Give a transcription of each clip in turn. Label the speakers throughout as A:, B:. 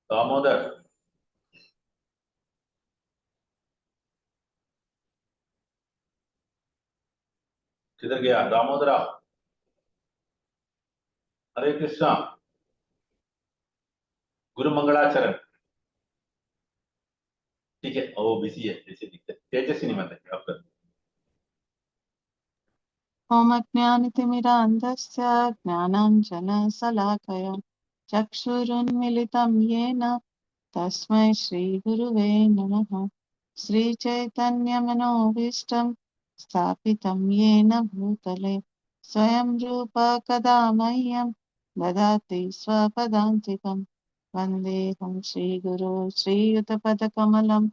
A: दामोदर किधर गया दामोदरा? हरे कृष्णा। गुरु मंगलाचरण। ठीक है, वो बिजी है जैसे दिखते। तेजस्विनी मत है आपका।
B: ओम अज्ञानतिमिरान्धस्य ज्ञानाञ्जनशलाकया चक्षुरुन्मिलितं येन तस्मै श्रीगुरुवे नमः। श्रीचैतन्यमनोभीष्टं स्थापितं येन भूतले स्वयं रूप कदा मह्यं ददाति स्वपदान्तिकं। वन्देऽहं श्रीगुरो श्रीयुतपदकमलं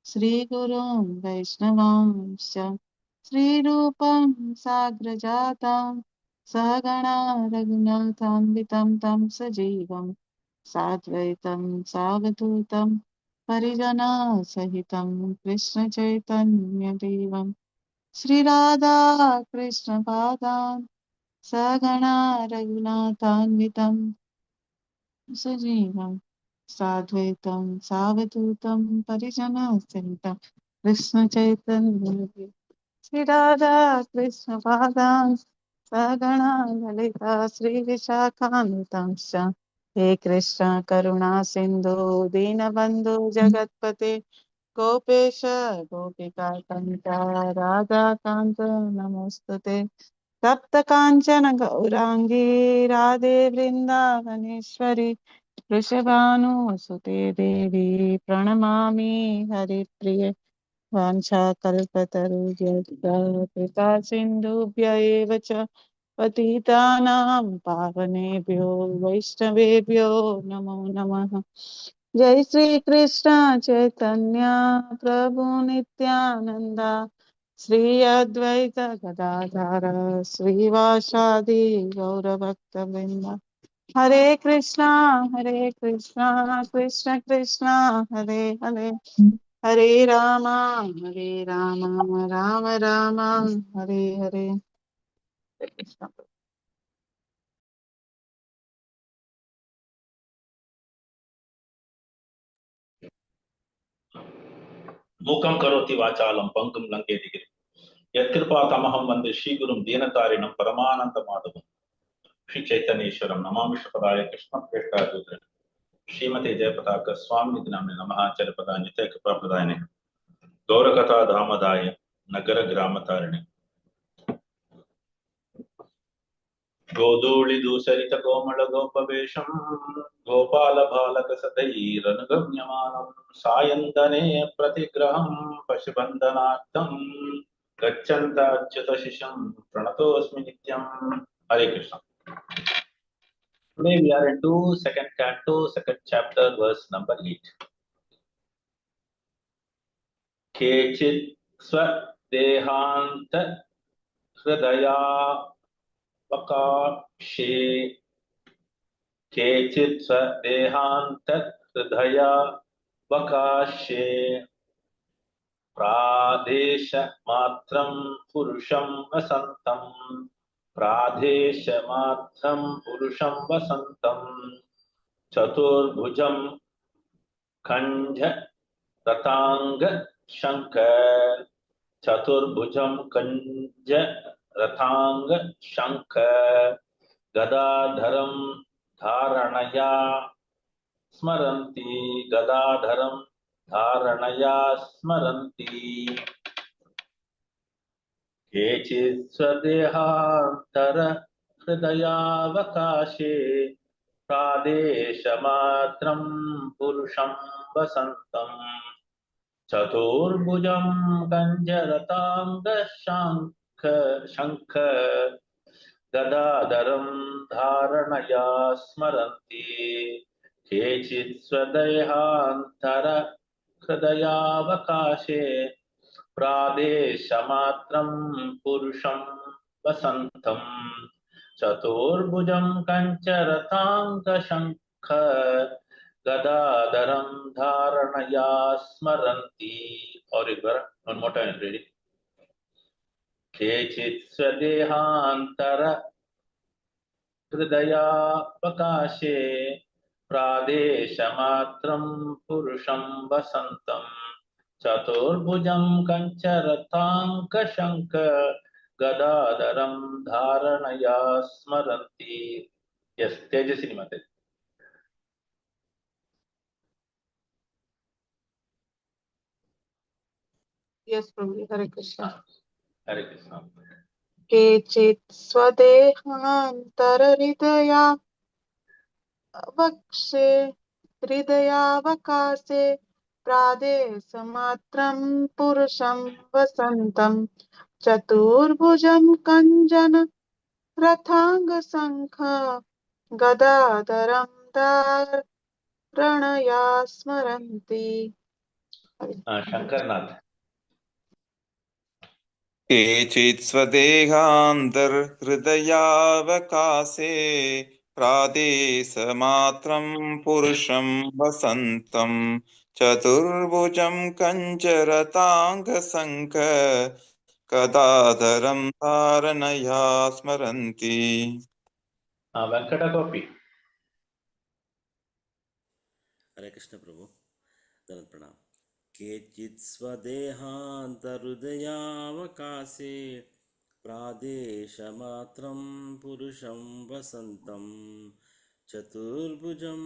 B: श्रीगुरुं वैष्णवांश्च श्रीरूपं साग्रजातं सहगणा रघुनाथान्वितं तं सजीवं साद्वैतं सावधूतं परिजनसहितं कृष्णचैतन्यदेवं श्रीराधा कृष्णपादान् सहगणा रघुनाथान्वितं सजीवं साद्वैतं सावधूतं परिजनसहितं कृष्णचैतन्यदेवं श्रीराधा कृष्णपादान् सगणा ललिता श्रीविशाखान्वितांश्च हे कृष्ण करुणा सिन्धु दीनबन्धु जगत्पते गोपेश गोपिकान्त राधाकान्त नमोस्तुते तप्त काञ्चन गौराङ्गी राधे वृन्दावनेश्वरी वृषभानुसुते देवी प्रणमामि हरिप्रिये वाञ्छाकल्पतरुभ्यश्च कृपा सिन्धुभ्य एव च पतितानां पावनेभ्यो वैष्णवेभ्यो नमो नमः। जय श्री कृष्ण चैतन्य प्रभु नित्यानंद श्री अद्वैत गदाधर श्रीवासादि गौरभक्तवृंद। हरे कृष्णा कृष्ण कृष्ण हरे हरे हरे राम राम राम हरे हरे। कृष्ण
A: मूकं करोति वाचालं पंगुं लंघयति गिरिं यत्कृपातमहं वन्दे श्रीगुरुं दीनतारिणं परमानन्दमाधवं श्री चैतन्येश्वरं नमामि श्रीपदाय कृष्णप्रेष्ठाय श्रीमते जयपताक स्वामी नाम्ने नमः। चरपदा नित्य कृपाप्रदायने गौरकथा धामदाय नगर ग्रामतारिणे गोधूलि दूसरित कोमल गोपवेशम गोपाल बालक सतैरनुगम्यमानं सायन्तने प्रतिग्रहं पशुबन्धनार्थं गच्छन्तच्युतशिशुं प्रणतोऽस्मि नित्यं। हरे Krishna. Today we are into second canto, second chapter, verse number 8. केचित् स्वदेहान्त हृदयावकाशे केचित् स्वदेहान्त हृदयावकाशे प्रादेशमात्रं पुरुषं वसन्तं प्रादेशमात्रं पुरुषं वसन्तं चतुर्भुजं खञ्ज रतांग शंख चतुर्भुजं कंज रथांग शंख गदाधरं धारणया स्मरन्ति गदाधरं धारणया स्मरन्ति केचित् स्वदेहान्तर हृदयावकाशे प्रादेशमात्रं पुरुषं वसन्तं चतुर्भुजं गञ्जरताङ्गशङ्ख शङ्ख गदाधरं धारणया स्मरन्ति केचित् स्वदेहान्तर हृदयावकाशे प्रादेशमात्रं पुरुषं वसन्तं चतुर्भुजं कञ्चरताङ्गशङ्ख गदाधरं धारणया स्मरन्ति। और एक बार वन मोर टाइम रेडी। केचित् स्वदेहान्तर हृदयावकाशे प्रादेशमात्रं पुरुषं वसन्तं चतुर्भुजं कञ्चरथाङ्कशङ्क गदाधरं धारणया स्मरन्ति. Yes, Tejasini Mataji.
B: Yes, Prabhu. Hare Krishna.
A: Hare Krishna.
B: केचित् स्वदेहान्तरहृदया वक्षे हृदयावकाशे प्रादेशमात्रं पुरुषं वसन्तं चतुर्भुजं कञ्जन रथाङ्गशङ्ख गदाधरं धारणया स्मरन्ति.
A: Shankarnath.
C: केचित् स्वदेहान्तर्हृदयावकाशे प्रादेशमात्रं पुरुषं वसन्तं चतुर्भुजं कञ्चरताङ्गशङ्ख गदाधरं धारणया स्मरन्ति.
A: Venkata Gopi.
D: हरे कृष्ण प्रभु दनत प्रणाम. केचित् स्वदेहान्तहृदयावकाशे प्रादेशमात्रं पुरुषं वसन्तं चतुर्भुजं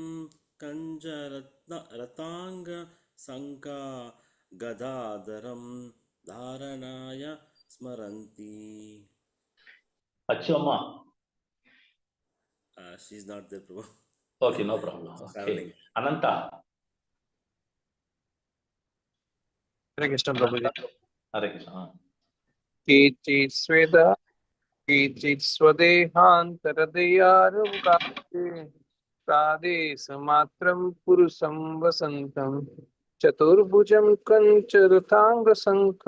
D: कञ्चरताङ्गशङ्का गदाधरं धारणाय स्मरन्ति.
A: Achuma.
D: She is not there, Prabhu.
A: Okay, no problem. Okay. Ananta.
E: Hare Krishna Prabhuji.
A: Hare Krishna.
E: केचित् स्वदेहान्तरदयारुकाशे प्रादेशमात्रं पुरुषं वसन्तं चतुर्भुजं कञ्चरथाङ्गशङ्ख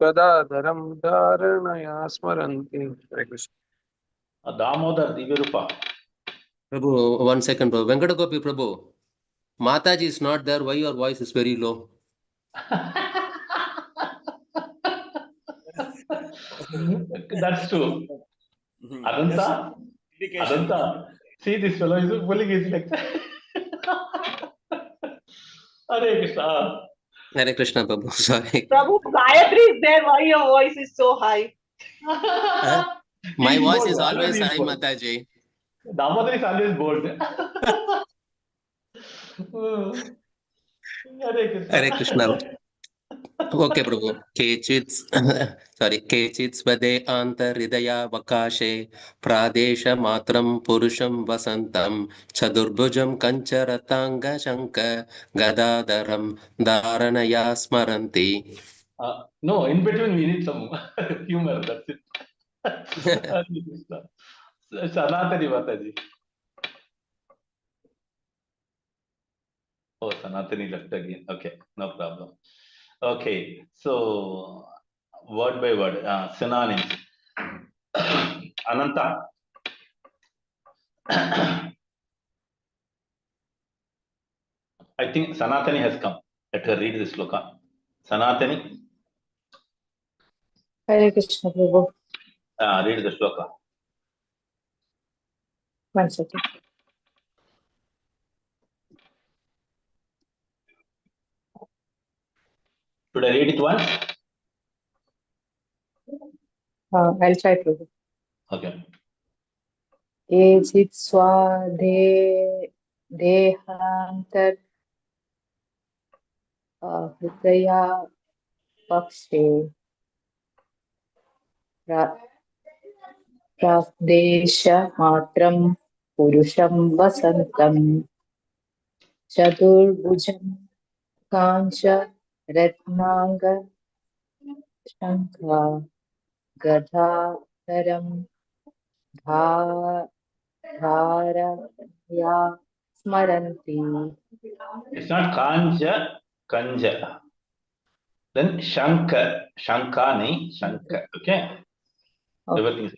E: गदाधरं धारणया स्मरन्ति. Hare Krishna.
A: Damodar Divyarupa.
F: Prabhu, 1 second, Prabhu. Venkata Gopi, Prabhu. Mataji is not there. Why your voice is very low?
A: That's true. Adanta. Adanta. See, this fellow is pulling his legs. Hare Krishna.
F: Hare Krishna, Prabhu. Sorry.
B: Prabhu, Gayatri is there. Why your voice is so high?
F: My
A: He's
F: voice
A: bold.
F: is always
A: He's
F: high,
A: bold.
F: Mataji.
A: Damodar is always bold. Hare Krishna.
F: Hare Krishna. Okay, Prabhu. Kechit svade anta hridaya vakashe pradesha matram purusham vasantam chadurbhujam kancharatanga shanka gadadaram dharanaya smaranti.
A: No, in between we need some humor. That's it. Hare Krishna. Sanatani Mataji. Oh, Sanatani left again. Okay, no problem. Okay, so word by word, synonyms. Ananta. I think Sanatani has come. Let her read this sloka. Sanatani,
G: Hare Krishna Prabhu.
A: read the sloka.
G: 1 second.
A: Should I read it once?
G: I'll try Prabhu.
A: Okay.
G: केचित् स्वादेहान्तर हृदया पक्षे प्रादेशमात्रं पुरुषं वसन्तं चतुर्भुजं काञ्चरत्नाङ्ग शङ्खा गदाधरं धारया स्मरन्ति.
A: It's not Kanja, Kanja. Then Shanka, Shankani, Shanka. Okay.
G: Okay.
A: Everything is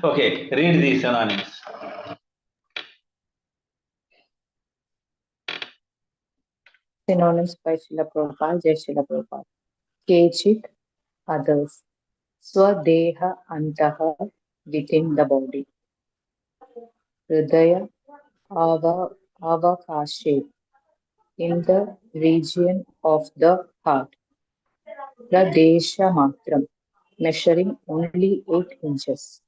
A: okay. Read these synonyms.
G: Synonyms by Srila Prabhupada, Jai Srila Prabhupada. Kechit, others. Swadeha antaha, within the body. Hridaya, avakashe, in the region of the heart. Pradesha matram, measuring only 8 inches.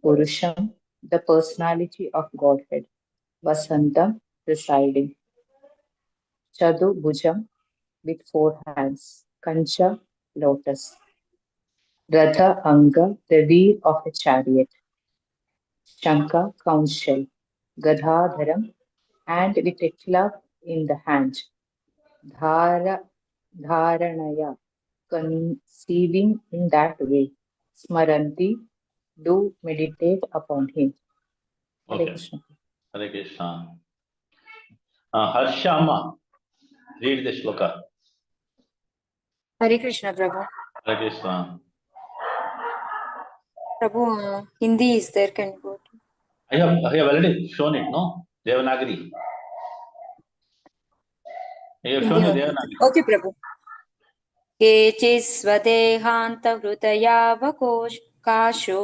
G: Purusham, the personality of Godhead. Vasantam, residing. Chadu Bhujam, with 4 hands. Kancha, lotus. Ratha Anga, the wheel of a chariot. Shanka, conch shell. Gadadharam, and with a club in the hand. Dhara, Dharanaya, conceiving in that way. Smaranti, do meditate upon him. Hare
A: Okay.
G: Krishna.
A: Hare Krishna. Harshama, read the shloka.
H: Hare Krishna, Prabhu.
A: Hare Krishna.
H: Prabhu, Hindi is there, can you go to?
A: I have already shown it, no? Devanagari. I have shown
H: Hindi
A: you
H: only.
A: Devanagari.
H: Okay, Prabhu. केचिस्वदेहान्तहृदयावकाशो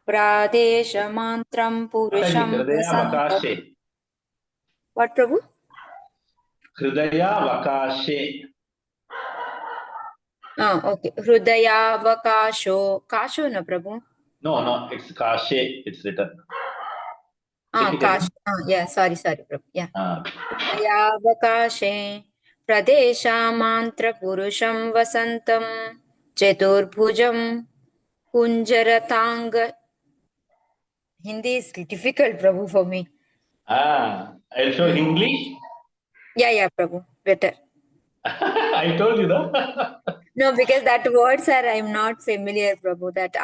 H: प्रादेशमान्त्रं
A: Mataji,
H: पुरुषं
A: Hridaya
H: वसन्तं.
A: Vakashe.
H: What, Prabhu?
A: Hridaya Vakashe.
H: Okay. हृदयावकाशो. काशो न, Prabhu?
A: No, it's Kashe, it's written. Take it
H: काश.
A: again.
H: Yeah, sorry, Prabhu. Yeah.
A: Ah.
H: हृदयावकाशे प्रदेशामान्त्रपुरुषं वसन्तं चतुर्भुजं कुञ्जरताङ्ग. Hindi is difficult, Prabhu, for me.
A: I'll show English.
H: Yeah, Prabhu, better.
A: I told you, no?
H: No, because that words are I'm not familiar, Prabhu. That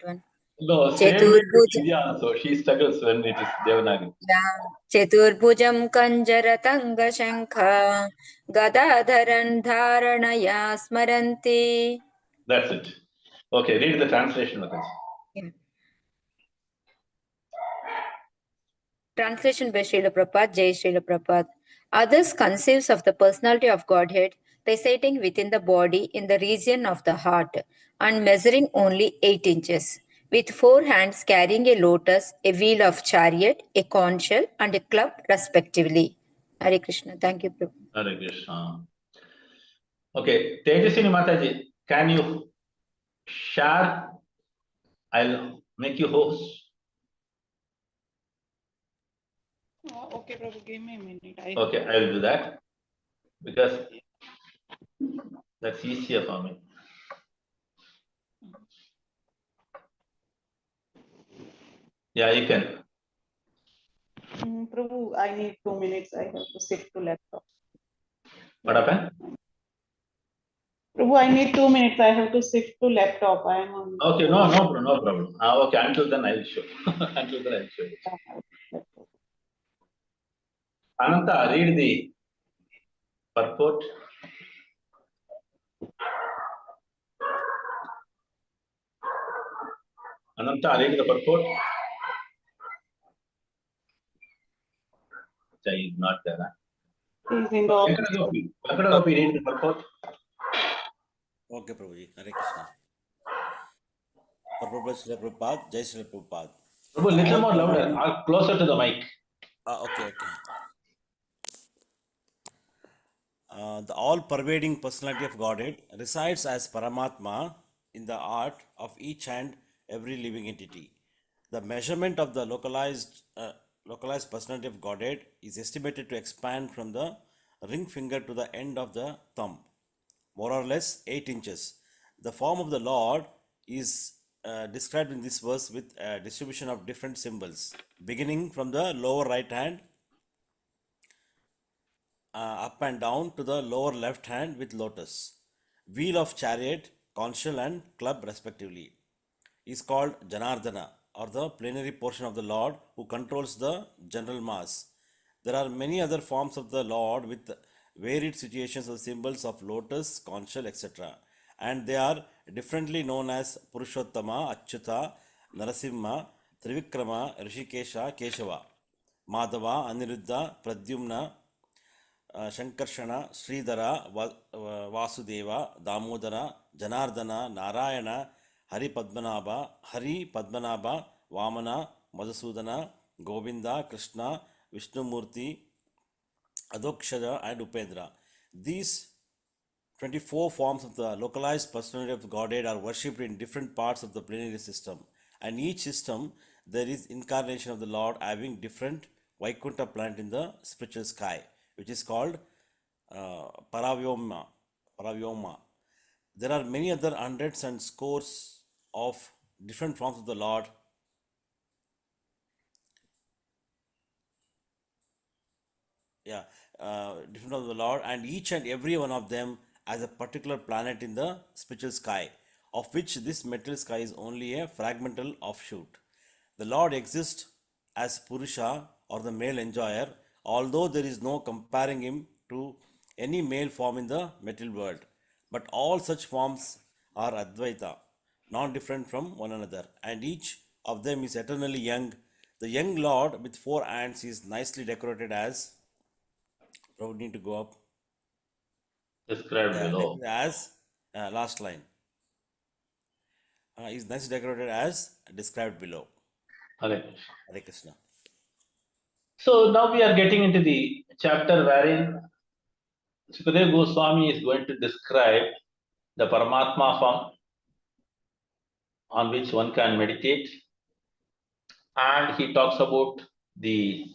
H: one.
A: No, same way with Vidya also. She struggles when it is Devanagari.
H: Yeah. Chaturbhujam kanjaratanga shankha gadadharan dharanaya smaranti.
A: That's it. Okay, read the translation, Mataji.
H: Yeah. Translation by Srila Prabhupada, Jai Srila Prabhupada. Others conceives of the personality of Godhead residing within the body in the region of the heart and measuring only 8 inches, with 4 hands carrying a lotus, a wheel of chariot, a conch shell, and a club respectively. Hare Krishna. Thank you, Prabhu.
A: Hare Krishna. Okay, Tejaswini Mataji, can you share? I'll make you host.
B: Okay, Prabhu, give me a minute.
A: Okay, I will do that because that's easier for me. Yeah, you can.
B: Prabhu, I need 2 minutes. I have to shift to laptop.
A: What happened?
B: Prabhu, I need 2 minutes. I have to shift to laptop. I am on.
A: Okay, no problem. Okay, until then I will show. Until then I will show. Ananta, read the purport. Ananta, read the purport. Jai is not there. Huh?
B: He's in the office.
A: Venkatagopi, read the purport.
D: Okay, Prabhuji. Hare Krishna. Purport Srila Prabhupada, Jai Srila Prabhupada.
A: Prabhu, little more louder, or closer to the mic.
D: Okay. The all-pervading personality of Godhead resides as Paramatma in the art of each and every living entity. The measurement of the localized personality of Godhead is estimated to expand from the ring finger to the end of the thumb, more or less 8 inches. The form of the Lord is described in this verse with a distribution of different symbols, beginning from the lower right hand up and down to the lower left hand with lotus, wheel of chariot, conch shell, and club respectively, is called Janardana, or the plenary portion of the Lord who controls the general mass. There are many other forms of the Lord with varied situations of symbols of lotus, conch shell, etc. And they are differently known as Purushottama, Achyuta, Narasimha, Trivikrama, Rishikesha, Keshava, Madhava, Aniruddha, Pradyumna, Shankarshana, Sridhara, Vasudeva, Damodara, Janardana, Narayana, Hari Padmanabha, Vamana, Madhusudana, Govinda, Krishna, Vishnumurti, Adokshara, and Upendra. These 24 forms of the localized personality of the Godhead are worshipped in different parts of the plenary system. And each system, there is incarnation of the Lord having different Vaikuntha planet in the spiritual sky, which is called Paravyoma. Paravyoma. There are many other hundreds and scores of different forms of the Lord. Yeah, different of the Lord, and each and every one of them as a particular planet in the spiritual sky, of which this material sky is only a fragmental offshoot. The Lord exists as Purusha or the male enjoyer, although there is no comparing him to any male form in the material world. But all such forms are Advaita, non different from one another, and each of them is eternally young. The young Lord with four hands is nicely decorated as, probably need to go up.
A: Described
D: Yeah,
A: below.
D: as last line is nicely decorated as described below.
A: Hare
D: Hare Krishna.
A: So now we are getting into the chapter wherein Sukadeva Goswami is going to describe the Paramatma form on which one can meditate, and he talks about the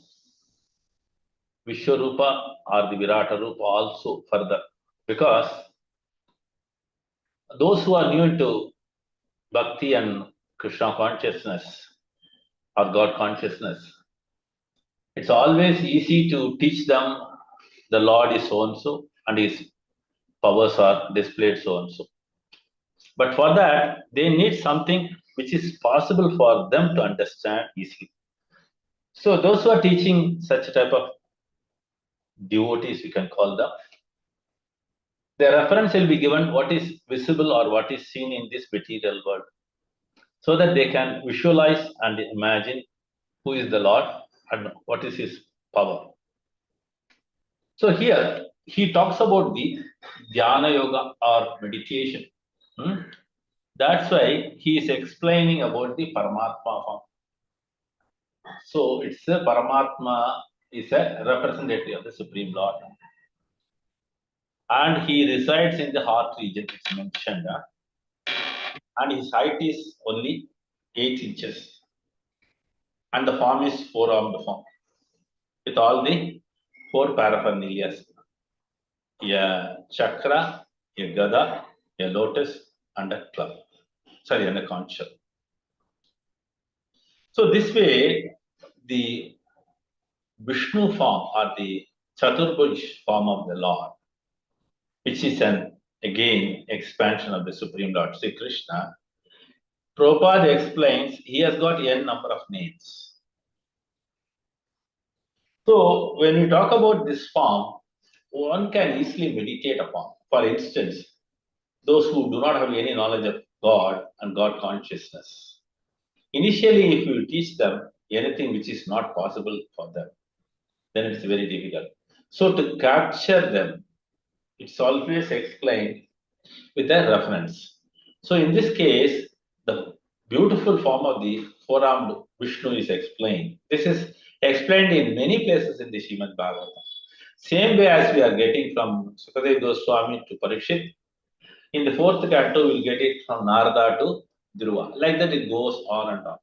A: Vishwarupa or the Virata Rupa also further, because those who are new into Bhakti and Krishna consciousness or God consciousness, it's always easy to teach them the Lord is so and so and his powers are displayed so and so. But for that, they need something which is possible for them to understand easily. So those who are teaching such type of devotees, we can call them, the reference will be given what is visible or what is seen in this material world, so that they can visualize and imagine who is the Lord and what is his power. So here he talks about the dhyana yoga or meditation. That's why he is explaining about the Paramatma form. So it's a Paramatma is a representative of the Supreme Lord. And he resides in the heart region, it's mentioned. And his height is only 8 inches. And the form is four-armed form with all the four paraphernalia: a chakra, a gada, a lotus, and a club. Sorry, and a conch shell. So this way, the Vishnu form or the Chaturbhuj form of the Lord, which is an again expansion of the Supreme Lord Sri Krishna, Prabhupada explains he has got n number of names. So when we talk about this form, one can easily meditate upon. For instance, those who do not have any knowledge of God and God consciousness. Initially, if you teach them anything which is not possible for them, then it's very difficult. So to capture them, it's always explained with a reference. So in this case, the beautiful form of the four-armed Vishnu is explained. This is explained in many places in the Srimad Bhagavatam. Same way as we are getting from Sukadeva Goswami to Parikshit, in the fourth canto we'll get it from Narada to Dhruva. Like that it goes on and on.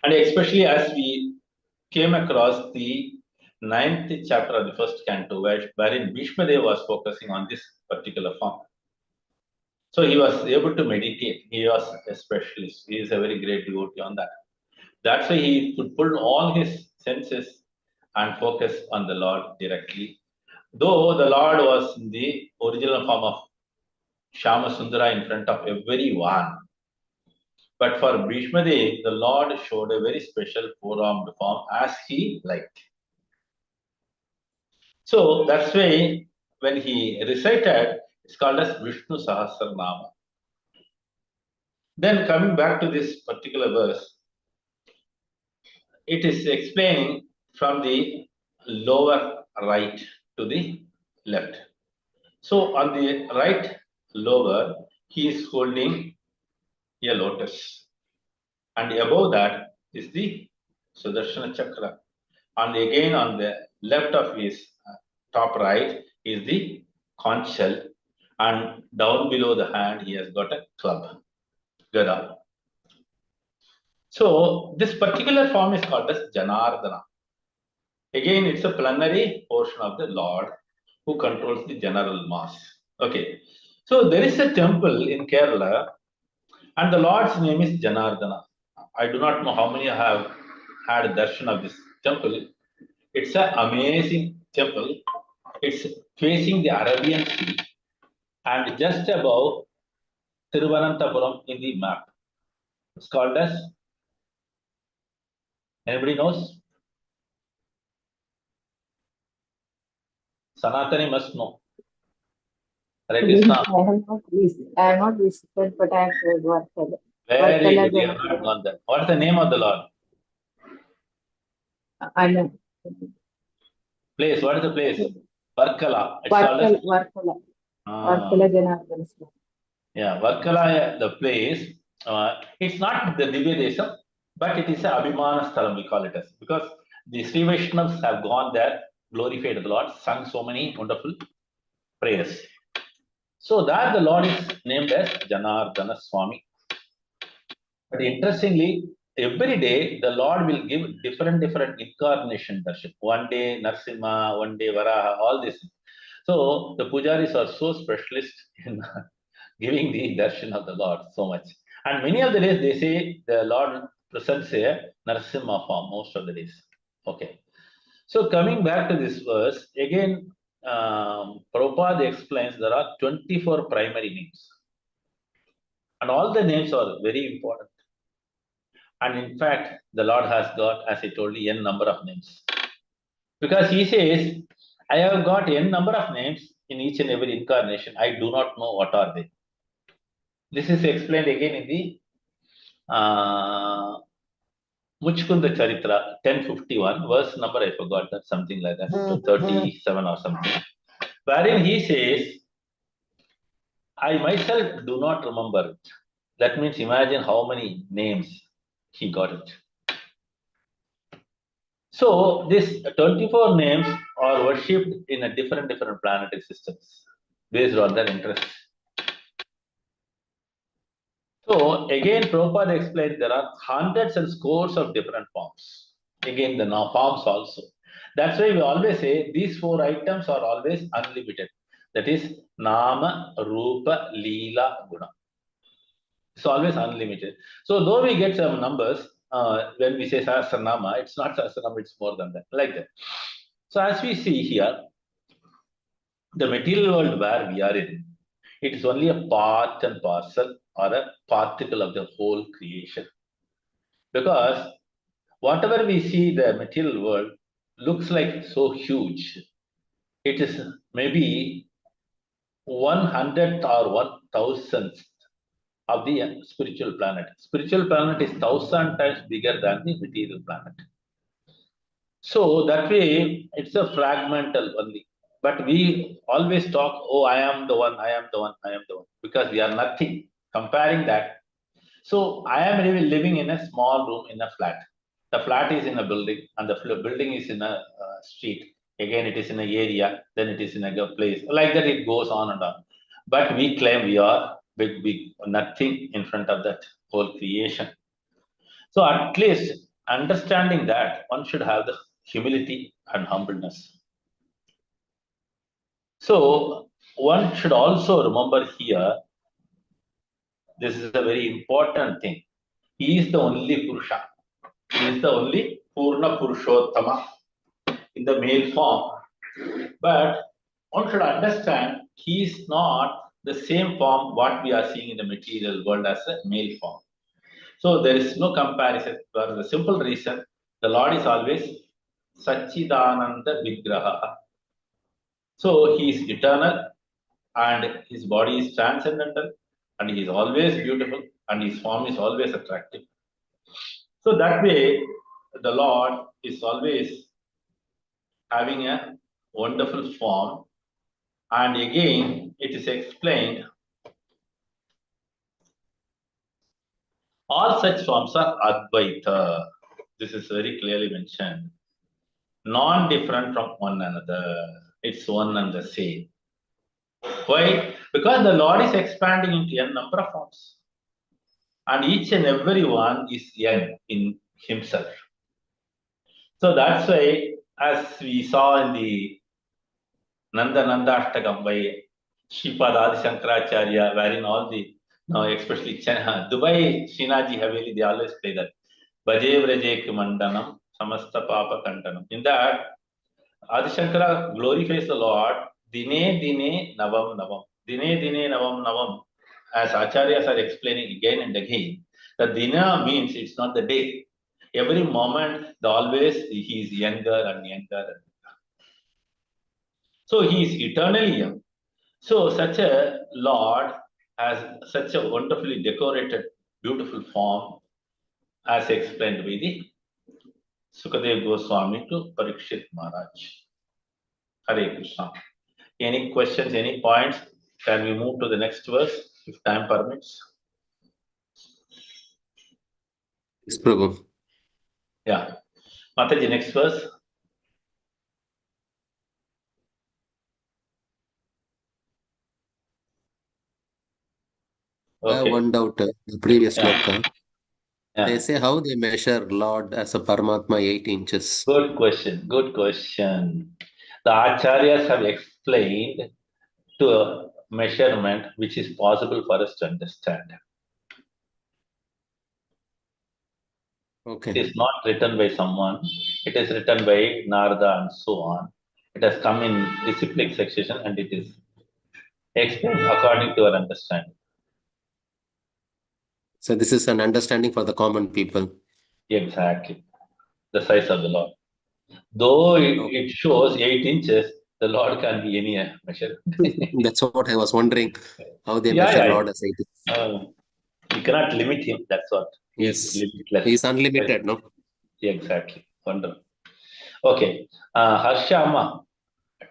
A: And especially as we came across the ninth chapter of the first canto, wherein Bhishma Dev was focusing on this particular form. So he was able to meditate. He was a specialist. He is a very great devotee on that. That's why he could pull all his senses and focus on the Lord directly. Though the Lord was in the original form of Shama Sundara in front of everyone. But for Bhishma Dev, the Lord showed a very special four-armed form as he liked. So that's why when he recited, it's called as Vishnu Sahasranama. Then coming back to this particular verse, it is explaining from the lower right to the left. So on the right lower, he is holding a lotus. And above that is the Sudarshana Chakra. And again on the left of his top right is the conch shell, and down below the hand he has got a club, Gada. So this particular form is called as Janardana. Again, it's a plenary portion of the Lord who controls the general mass. Okay. So there is a temple in Kerala, and the Lord's name is Janardana. I do not know how many have had a darshan of this temple. It's an amazing temple. It's facing the Arabian Sea and just above Thiruvananthapuram in the map. It's called as, anybody knows? Sanatani must know. Hare Krishna.
G: I have not visited, but I have heard Varkala.
A: Very good. You have not gone there. What is the name of the Lord?
G: I know.
A: Place. What is the place? Varkala. It's called as
G: Varkala. Varkala Janardana.
A: yeah, Varkala, the place. It's not the Divya Desam, but it is a Abhimana Sthalam, we call it as, because the Sri Vaishnavas have gone there, glorified the Lord, sung so many wonderful prayers. So that the Lord is named as Janardana Swami. But interestingly, every day the Lord will give different incarnation darshan. One day Narsimha, one day Varaha, all this. So the pujaris are so specialist in giving the darshan of the Lord so much. And many of the days they say the Lord presents a Narsimha form most of the days. Okay. So coming back to this verse, again, Prabhupada explains there are 24 primary names. And all the names are very important. And in fact, the Lord has got, as I told you, n number of names. Because he says, I have got n number of names in each and every incarnation. I do not know what are they. This is explained again in the Muchkunda Charitra 1051, verse number I forgot that, something like that, 37 or something. Wherein he says, I myself do not remember it. That means imagine how many names he got it. So these 24 names are worshipped in a different planetary systems based on their interests. So again, Prabhupada explained there are hundreds and scores of different forms. Again, the forms also. That's why we always say these 4 items are always unlimited. That is Nama, Rupa, Leela, Guna. It's always unlimited. So though we get some numbers, when we say Sahasranama, it's not Sahasranama, it's more than that, like that. So as we see here, the material world where we are in, it is only a part and parcel or a particle of the whole creation. Because whatever we see the material world looks like so huge. It is maybe 100th or 1,000th of the spiritual planet. Spiritual planet is 1,000 times bigger than the material planet. So that way, it's a fragmental only. But we always talk, oh, I am the one, I am the one, I am the one, because we are nothing. Comparing that. So I am really living in a small room in a flat. The flat is in a building, and the building is in a street. Again, it is in an area, then it is in a place. Like that, it goes on and on. But we claim we are big, nothing in front of that whole creation. So at least understanding that, one should have the humility and humbleness. So one should also remember here, this is a very important thing. He is the only Purusha. He is the only Purna Purushottama in the male form. But one should understand he is not the same form what we are seeing in the material world as a male form. So there is no comparison. For the simple reason, the Lord is always Satchidananda Vigraha. So he is eternal and his body is transcendental and he is always beautiful and his form is always attractive. So that way, the Lord is always having a wonderful form. And again, it is explained, all such forms are Advaita. this is very clearly mentioned. Non-different from one another. It's one and the same. Why? Because the Lord is expanding into a number of forms. And each and every one is young in himself. So that's why, as we saw in the Nanda Ashtakam by Shripad Adi Shankaracharya, wherein all the, especially Dubai, Shinaji Haveli, they always play that. Bhaje Vrajek Mandanam, Samasta Papa Kantanam. In that, Adi Shankara glorifies the Lord, Dine Dine Navam Navam. Dine Dine Navam Navam. As Acharyas are explaining again and again, the Dina means it's not the day. Every moment, always he is younger and younger. So he is eternally young. So such a Lord has such a wonderfully decorated, beautiful form, as explained by the Sukadev Goswami to Parikshit Maharaj. Hare Krishna. Any questions, any points? Can we move to the next verse, if time permits?
F: Yes, Prabhu.
A: Yeah. Mataji, next verse.
F: I have
A: Okay.
F: one doubt. The previous
A: Yeah.
F: sloka. They
A: Yeah.
F: say how they measure Lord as a Paramatma 8 inches.
A: Good question. Good question. The Acharyas have explained to a measurement which is possible for us to understand.
F: Okay.
A: It is not written by someone. It is written by Narada and so on. It has come in disciplic succession and it is explained according to our understanding.
F: So this is an understanding for the common people.
A: Exactly. The size of the Lord. Though it shows 8 inches, the Lord can be any measure.
F: That's what I was wondering. How they
A: Yeah,
F: measure
A: yeah.
F: Lord as 8 inches.
A: You cannot limit him. That's what. He's
F: Yes.
A: limitless.
F: He's unlimited, no?
A: Exactly. Wonderful. Okay. Harsha Amma,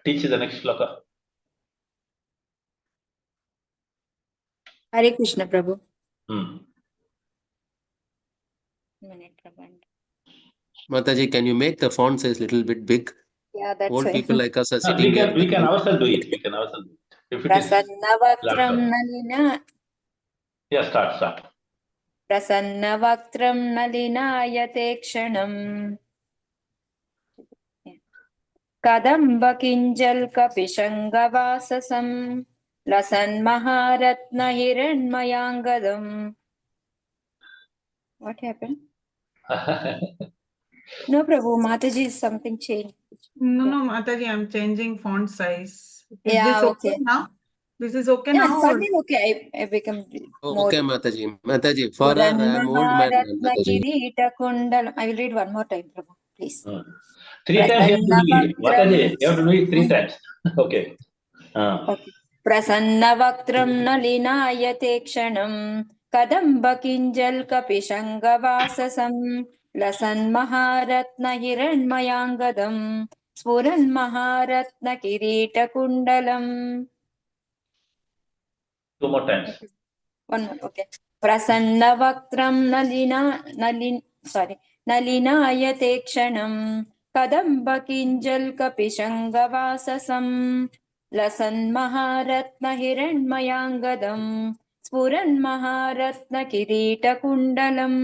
A: teach the next sloka.
H: Hare Krishna, Prabhu. Minute, Prabhu.
F: Mataji, can you make the font size a little bit big?
H: Yeah, that's
F: Old
H: why.
F: people like us are
A: No,
F: sitting here.
A: we can ourselves do it. We can ourselves do it. If it is
H: Prasannavakram
A: laptop.
H: nalina.
A: Yeah, start.
H: प्रसन्नवक्त्रं नलिनायते क्षणम् कदम्बकिञ्जल्कपिशङ्गवाससं लसन्महारत्नहिरण्मयाङ्गदम्. What happened? No, Prabhu, Mataji is something changed.
B: No, Mataji, I'm changing font size. Is
H: Yeah,
B: this okay now? This is okay
H: Yeah,
B: now?
H: something okay. I become more.
F: Okay, Mataji. Mataji, for her, I am old man. Mataji.
H: I will read one more time, Prabhu, please.
A: 3 times you have to do it. Mataji, you have to do it 3 times. Okay.
H: Okay. प्रसन्नवक्त्रं नलिनायते क्षणं कदम्बकिञ्जल्कपिशङ्गवाससं लसन्महारत्नहिरण्मयाङ्गदं स्फुरन्महारत्नकिरीटकुण्डलम्.
A: 2 more times.
H: One more, okay. प्रसन्नवक्त्रं नलिनायते क्षणं कदम्बकिञ्जल्कपिशङ्गवाससं लसन्महारत्नहिरण्मयाङ्गदं स्फुरन्महारत्नकिरीटकुण्डलम्.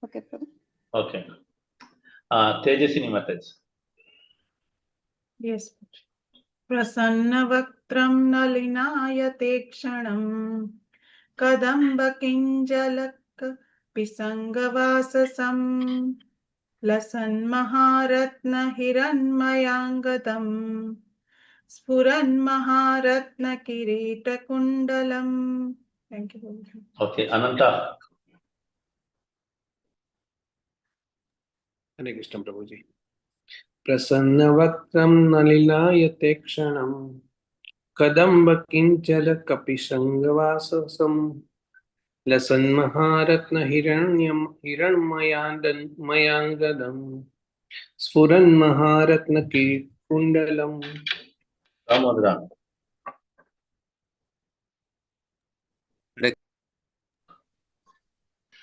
H: Okay,
A: Okay. Tejasini Mataji.
B: Yes. प्रसन्नवक्त्रं नलिनायते क्षणं कदम्बकिञ्जलकपिसङ्गवाससं लसन्महारत्नहिरण्मयाङ्गदं स्फुरन्महारत्नकिरीटकुण्डलम्. Thank you.
A: Okay, Ananta.
E: Hare Krishna Prabhuji. Prasannavakram nalilayate kshanam kadamba kinjala kapisangavasasam lasanmaharatna hiranmayangadam sfuran maharatna kundalam.
A: Ramodra.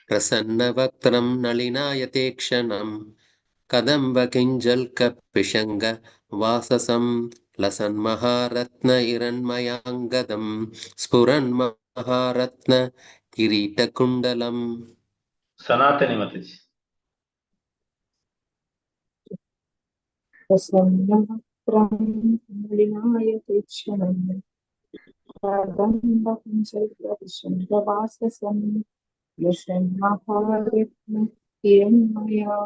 F: प्रसन्नवक्त्रं नलिनायते क्षणं कदम्बकिञ्जल्कपिशङ्ग वाससं लसन्महारत्नहिरण्मयाङ्गदं स्फुरन्महारत्न किरीटकुण्डलम्.
A: Sanatani Mataji.
G: प्रसन्नवक्त्रं नलिनायतेक्षणं कदम्बकुञ्जल्कपिशङ्गवाससं लसन्महारत्नहिरण्मया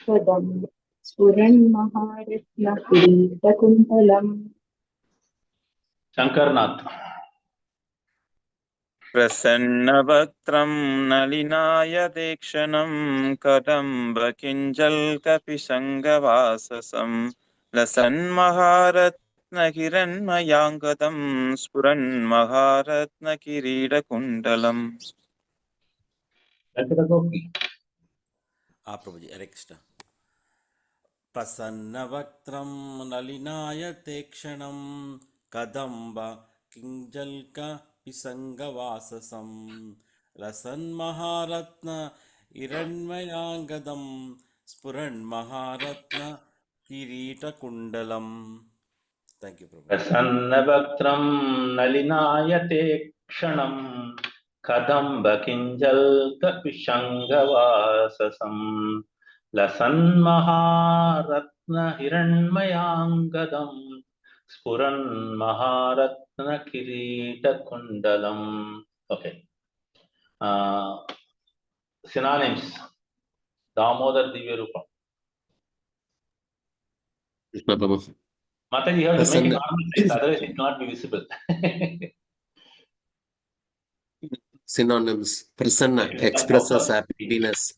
G: Kadamba स्फुरन्महारत्नकिरीटकुण्डलम्.
A: Shankarnath.
C: प्रसन्नवक्त्रं नलिनायतेक्षणं कदम्बकिञ्जल्कपिशङ्गवाससं लसन्महारत्नहिरण्मयाङ्गदं स्फुरन्महारत्नकिरीटकुण्डलम्.
A: Venkatagopi.
D: Prabhuji, Hare Krishna. प्रसन्नवक्त्रं नलिनायतेक्षणं Kadamba किञ्जल्कपिशङ्गवाससं लसन्महारत्न हिरण्मयाङ्गदं स्फुरन्महारत्न किरीटकुण्डलम्. Thank you, Prabhu.
A: Prasannavakram nalinayate kshanam kadambakinjalkapishangovasasam lasanmaharatna hiranmayangadam spuran maharatna kirita kundalam. Okay. Synonyms. Damodar Divya Rupam.
F: Krishna Prabhu.
A: Mataji, you have to make it
F: Prasanna.
A: normal size, otherwise it cannot be visible.
F: Synonyms. Prasanna expresses happiness.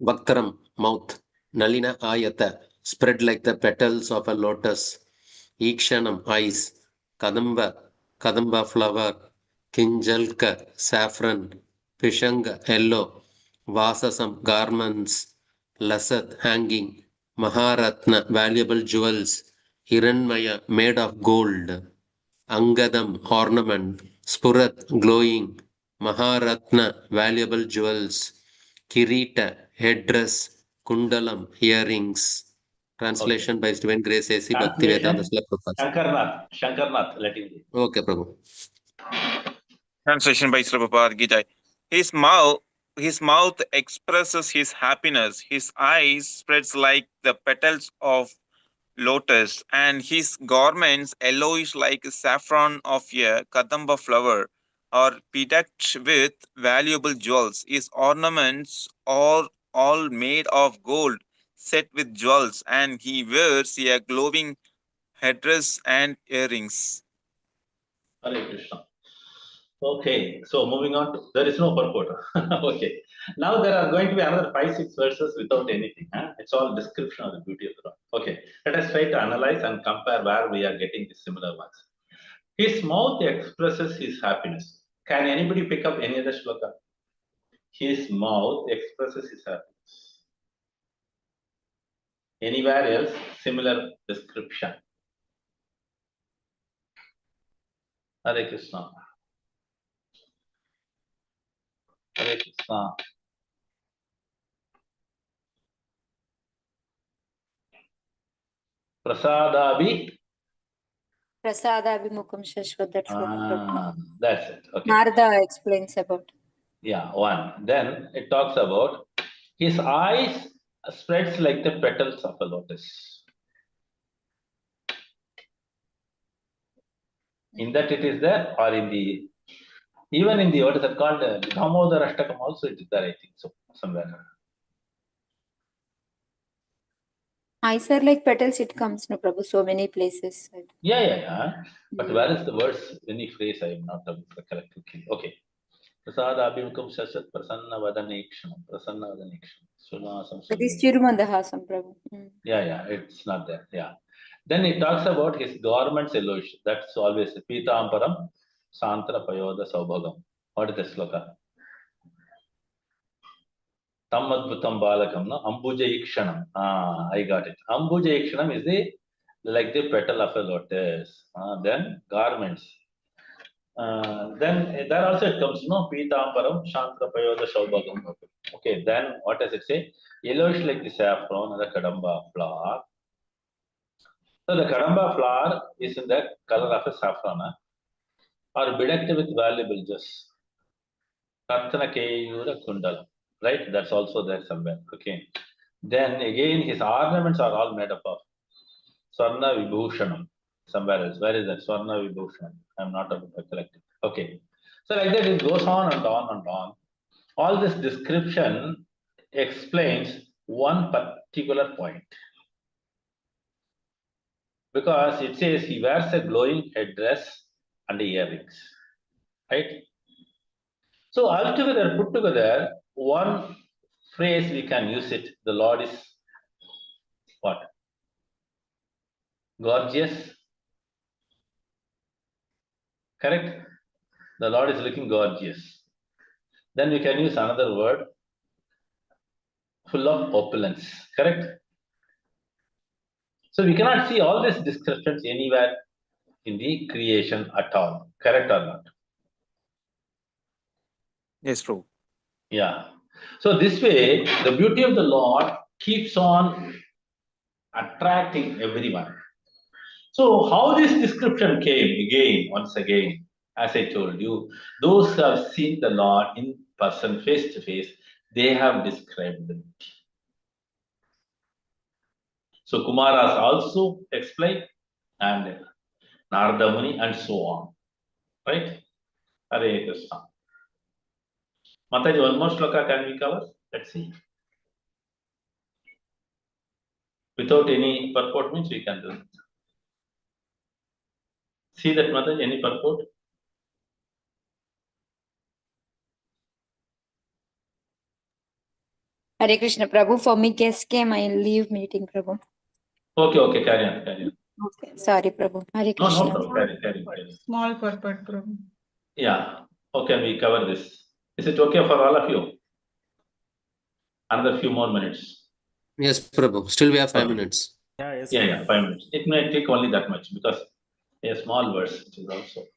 F: Vaktram, mouth. Nalina ayata, spread like the petals of a lotus. Ikshanam, eyes. Kadamba, kadamba flower. Kinjalka, saffron. Pishanga, yellow. Vasasam, garments. Lasat, hanging. Maharatna, valuable jewels. Hiranmaya, made of gold. Angadam, ornament. Spurat, glowing. Maharatna, valuable jewels. Kirita, headdress. Kundalam, earrings. Translation by Divine Grace A.C. Bhaktivedanta
A: Translation.
F: Prabhupada.
A: Shankarnath, let him read.
F: Okay, Prabhu.
C: Translation by Prabhupada Gita. His mouth expresses his happiness. His eyes spreads like the petals of lotus, and his garments yellowish like saffron of a kadamba flower, are bedecked with valuable jewels. His ornaments are all made of gold, set with jewels, and he wears a glowing headdress and earrings.
A: Hare Krishna. Okay, so moving on to, there is no purport. Okay, now there are going to be another 5-6 verses without anything. It's all description of the beauty of the Lord. Okay, let us try to analyze and compare where we are getting the similar ones. His mouth expresses his happiness. Can anybody pick up any other shloka? His mouth expresses his happiness. Anywhere else, similar description. Hare Krishna. Hare Krishna. Prasadabi.
H: Prasadabhimukam Shashwat, that shloka.
A: That's it. Okay.
H: Narada explains about.
A: Yeah, one. Then it talks about his eyes spreads like the petals of a lotus. In that it is there, or in the even in the what is it called Damodar Ashtakam also it is there, I think so, somewhere.
H: Eyes are like petals, it comes, no Prabhu, so many places.
A: Yeah. But where is the verse? Any phrase I am not able to recollect quickly. Okay. Prasadabhimukam Shashat Prasanna Vadanekshanam. Prasanna Vadanekshanam. Sunasam
H: That is
A: Sundari.
H: Chirumandahasam, Prabhu.
A: Yeah, it's not there. Yeah. Then it talks about his garments yellowish. That's always Pitamparam Santra Payoda Saubhagam. What is the sloka? Tamadbhutam Balakam, no? Ambuja Ikshanam. I got it. Ambuja Ikshanam is like the petal of a lotus. Then garments. Then there also it comes, no, Pitambaram, Shantrapayoda Shaubhagam. Okay, then what does it say? Yellowish like the saffron and the Kadamba flower. So the Kadamba flower is in the color of a saffron, or bedecked with valuable gems. Ratna Keyura Kundala. Right? That's also there somewhere. Okay. Then again, his ornaments are all made up of Swarna Vibhushanam. Somewhere else. Where is that? Swarna Vibhushanam. I'm not able to collect it. Okay. So like that, it goes on and on and on. All this description explains one particular point. Because it says he wears a glowing headdress and earrings. Right? So altogether, put together, one phrase we can use it. The Lord is what? Gorgeous. Correct? The Lord is looking gorgeous. Then we can use another word, full of opulence. Correct? So we cannot see all these descriptions anywhere in the creation at all. Correct or not?
C: Yes, true.
A: Yeah. So this way, the beauty of the Lord keeps on attracting everyone. So how this description came again, once again, as I told you, those who have seen the Lord in person, face to face, they have described the beauty. So Kumaras also explained, and Narada Muni, and so on. Right? Hare Krishna. Mataji, one more shloka can we cover? Let's see. Without any purport means we can do it. See that, Mataji, any purport?
H: Hare Krishna, Prabhu. For me, guest came. I leave meeting, Prabhu.
A: Okay, carry on.
H: Okay. Sorry, Prabhu. Hare
A: No,
H: Krishna.
A: no problem. Carry.
B: Small purport, Prabhu.
A: Yeah. Okay, we cover this. Is it okay for all of you? Another few more minutes.
F: Yes, Prabhu. Still we have 5 minutes.
A: Yeah, 5 minutes. It may take only that much because they are small words, which is also.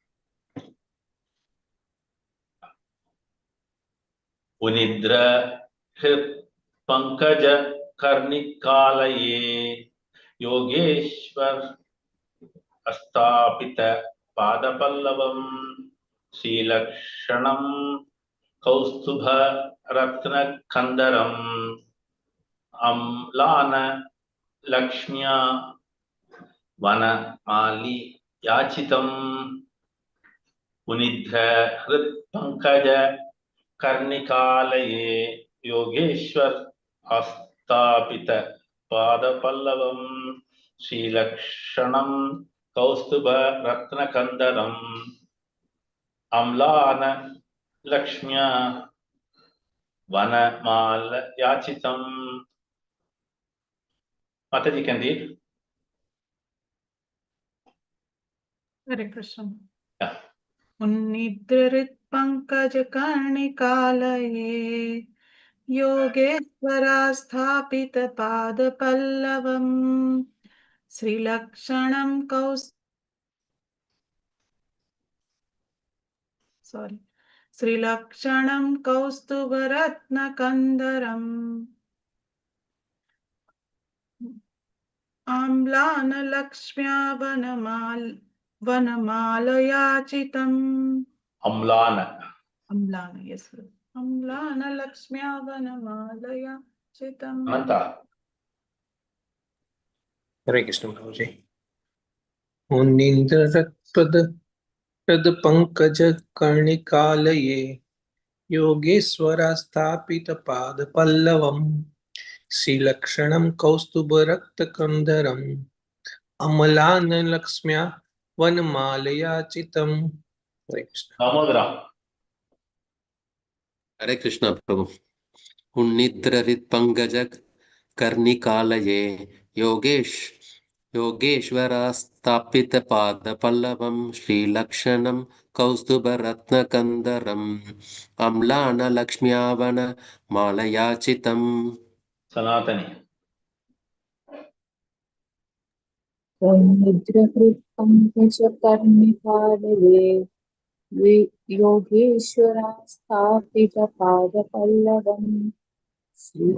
A: Unidra Hrit Pankaja Karnikalaye Yogeshwar Astapita Padapallavam Srilakshanam Kaustubha Ratna Kandaram Amlana Lakshmya Vana Mali Yachitam Unidra Hrit Pankaja Karnikalaye Yogeshwar Astapita Padapallavam Srilakshanam Kaustubha Ratnakandaram Amlana Lakshmya Vanamal Yachitam. Mataji can read.
B: Hare Krishna.
A: Yeah.
B: Unnidrit pankaj karnikalaye Yogeshwara sthapita pada pallavam Srilakshanam Kaustubharatna Kandaram Amlana Lakshmya Vanamalayachitam.
A: Amlana,
B: yes, sir. Amlana Lakshmya Vanamalayachitam.
A: Ananta.
E: Hare Krishna, Prabhuji. Pad Pankaja Karnikalaye Yogeshwara Sthapita Pada Pallavam Srilakshanam Kaustubharakta Kandaram Amalana Lakshmya Vanamalaya Chitam. Hare Krishna.
A: Damodara.
F: Hare Krishna, Prabhu. Unnidrarit Pangajak Karnikalaye Yogeshwara Stapita Pada Pallavam Sri Lakshanam Kaustubha Ratna Kandaram Amlana Lakshmyavana Malayachitam.
A: Sanatani.
G: Nidrahrit pankaj karnikalaye Yogeshwara Sthapita Pada Pallavam Sri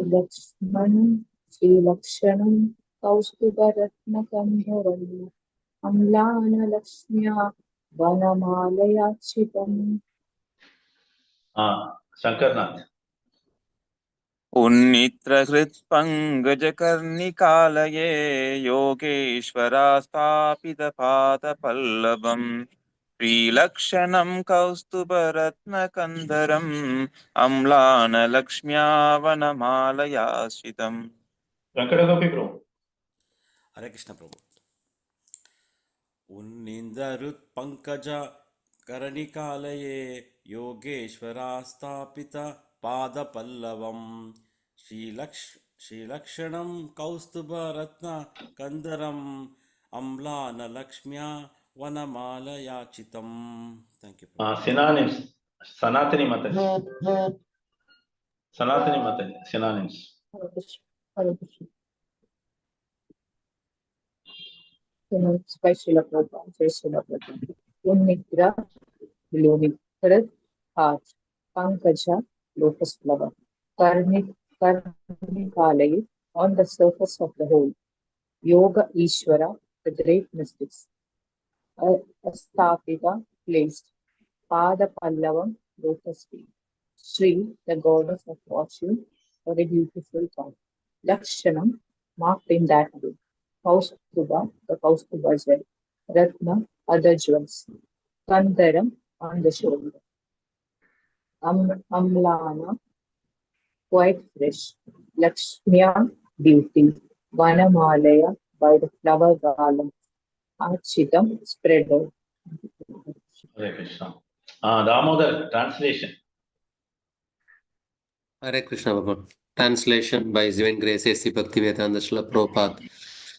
G: Lakshanam Kaustubaratna Kandharam Amlana Lakshmya Vanamalayachipam.
A: Shankarnath.
C: उन्नित्रहृत्पङ्कजकर्णिकालये योगेश्वरास्थापितपादपल्लवम् श्रीलक्षणं कौस्तुभरत्नकन्धरम् अम्लानलक्ष्म्या वनमालयाश्रितम्.
A: Venkatagopi Prabhu.
D: Hare Krishna Prabhu. Unnindarut Pankaja Karanikalaye Yogeshwara Stapita Pada Pallavam Sri Lakshanam Kaustuba Ratna Kandaram Amlana Lakshmya Vanamala Yachitam. Thank you, Prabhu.
A: Synonyms. Sanatani Mataji. Sanatani Mataji. Synonyms.
G: Hare Krishna. Hare Krishna. Synonyms by Srila Prabhupada. Jai Srila Prabhupada. Unnitra, Vilonitrat, heart. Pankaja, lotus flower. Karnikalayi, on the surface of the whole. Yoga Ishvara, the great mystics. Astapita, placed. Pada Pallavam, lotus feet. Sri, the goddess of fortune, very beautiful thought. Lakshanam, marked in that way. Kaustuba, the Kaustuba gem. Ratna, other jewels. Kandaram, on the shoulder. Amlana, quite fresh. Lakshmya, beauty. Vanamalaya, by the flower garland. Achitam, spread out.
A: Hare Krishna. Damodar, translation.
F: Hare Krishna Baba. Translation by His Divine Grace A.C. Bhaktivedanta Srila Prabhupada.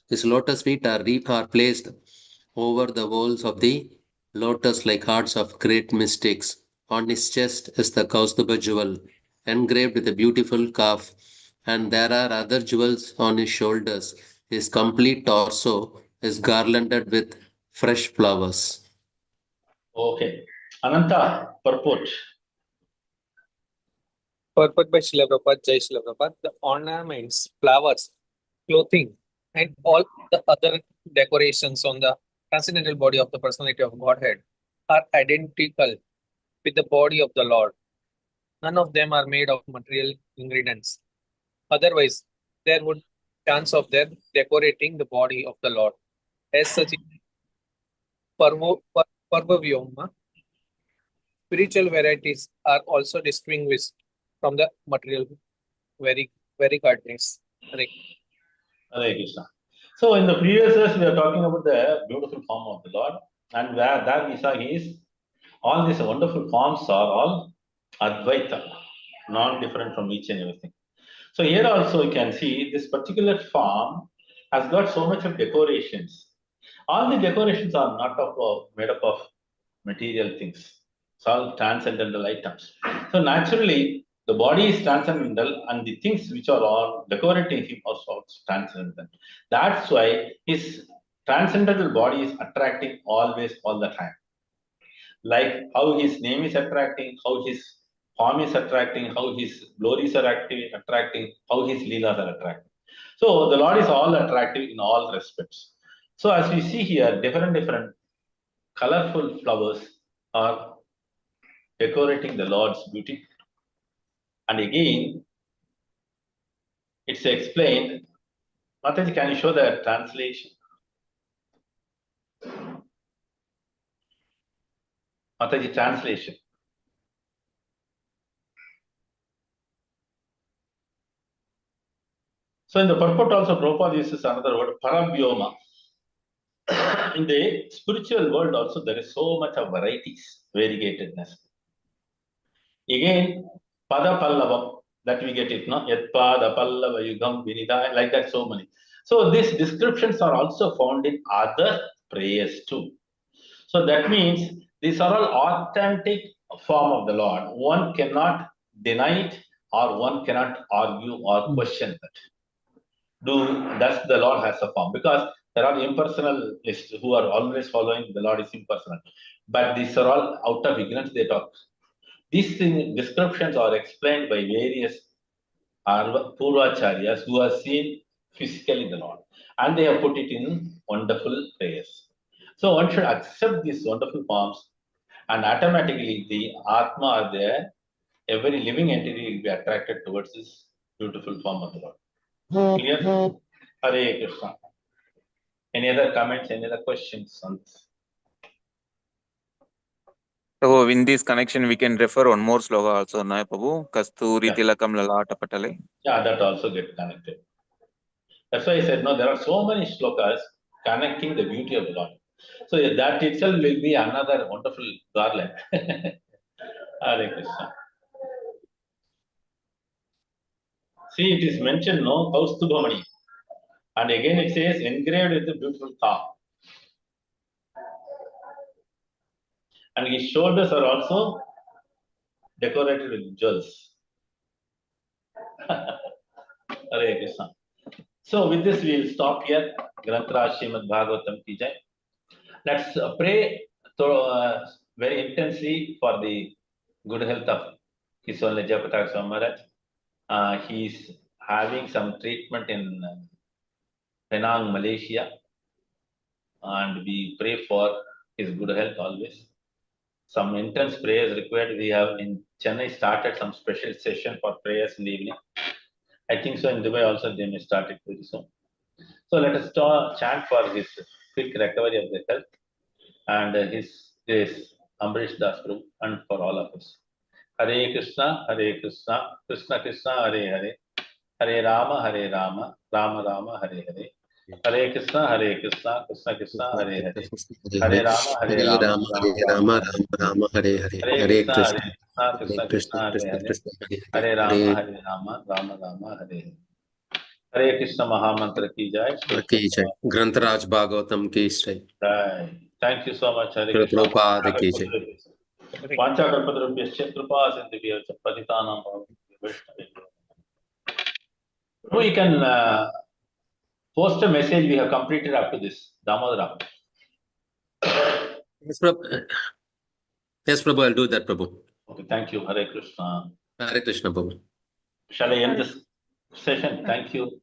F: These lotus feet are placed over the walls of the lotus like hearts of great mystics. On his chest is the Kaustuba jewel, engraved with a beautiful calf, and there are other jewels on his shoulders. His complete torso is garlanded with fresh flowers.
A: Okay. Ananta, purport.
E: Purport by Srila Prabhupada, Jai Srila Prabhupada. The ornaments, flowers, clothing, and all the other decorations on the transcendental body of the personality of Godhead are identical with the body of the Lord. None of them are made of material ingredients. Otherwise, there would chance of their decorating the body of the Lord. As such, Parvavyoma, spiritual varieties are also distinguished from the material varieties.
A: Hare Krishna. So in the previous verse, we are talking about the beautiful form of the Lord, and where that we saw is all these wonderful forms are all Advaita, non-different from each and everything. So here also you can see this particular form has got so much of decorations. All the decorations are not made up of material things. It's all transcendental items. So naturally, the body is transcendental, and the things which are all decorating him are also transcendental. That's why his transcendental body is attracting always, all the time. Like how his name is attracting, how his form is attracting, how his glories are attracting, how his leelas are attracting. So the Lord is all attractive in all respects. So as we see here, different colorful flowers are decorating the Lord's beauty. And again, it's explained. Mataji, can you show the translation? Mataji, translation. So in the purport also, Prabhupada uses another word, Paravyoma. In the spiritual world also, there is so much of varieties, variegatedness. Again, Pada Pallavam, that we get it, no? Yat Pada Pallava Yugam Vinida, like that, so many. So these descriptions are also found in other prayers too. So that means these are all authentic form of the Lord. One cannot deny it, or one cannot argue or question that. Does the Lord has a form? Because There are impersonalists who are always following the Lord is impersonal. But these are all out of ignorance they talk. These descriptions are explained by various Purvacharyas who have seen physically the Lord. And they have put it in wonderful prayers. So one should accept these wonderful forms, and automatically the Atma or the every living entity will be attracted towards this beautiful form of the Lord. Clear? Hare Krishna. Any other comments, any other questions on this?
C: So in this connection, we can refer one more sloka also, na Prabhu? Kasturi
A: Yeah.
C: tilakam lalata patale.
A: Yeah, that also get connected. That's why I said, no, there are so many slokas connecting the beauty of the Lord. So that itself will be another wonderful garland. Hare Krishna. See, it is mentioned, no, Kaustubhamani. And again it says, engraved with the beautiful thought. And his shoulders are also decorated with jewels. Hare Krishna. So with this, we will stop here. Granthra Srimad Bhagavatam ki jai. Let's pray very intensely for the good health of His Holiness Jayaprakash Swami Maharaj. He is having some treatment in Penang, Malaysia, and we pray for his good health always. Some intense prayers required. We have in Chennai started some special session for prayers in the evening. I think so in Dubai also they may start it very soon. So let us chant for his quick recovery of the health and his grace, Ambrish Das Prabhu, and for all of us. Hare Krishna, Krishna Krishna, Hare Hare, Hare Rama, Rama Rama, Hare Hare. Hare Krishna, Krishna Krishna, Hare Hare. Hare Rama,
F: Hare
A: Rama,
F: Rama,
A: Rama
F: Hare
A: Rama,
F: Rama,
A: Hare
F: Rama Rama, Hare Hare.
A: Hare.
F: Hare
A: Krishna,
F: Krishna,
A: Krishna
F: Hare Krishna,
A: Krishna, Hare
F: Krishna
A: Hare.
F: Krishna, Hare
A: Hare
F: Hare.
A: Rama, Rama Rama, Hare Hare. Hare Krishna Mahamantra ki jai.
F: की जय ग्रंथराज भागवतम की जय
A: Jai. Thank you so much, Hare Krishna.
F: Prabhupada की जय
A: Panchakalpadrupyascha kripa sindhubhyo cha patitanam bhavanti vaishnavebhyo. We can post a message. We have completed up to this. Damodara.
F: Yes, Prabhu. Yes, Prabhu, I'll do that, Prabhu.
A: Okay, thank you. Hare Krishna.
F: Hare Krishna, Prabhu.
A: Shall I end this session? Thank you.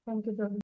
B: Thank you, Prabhu.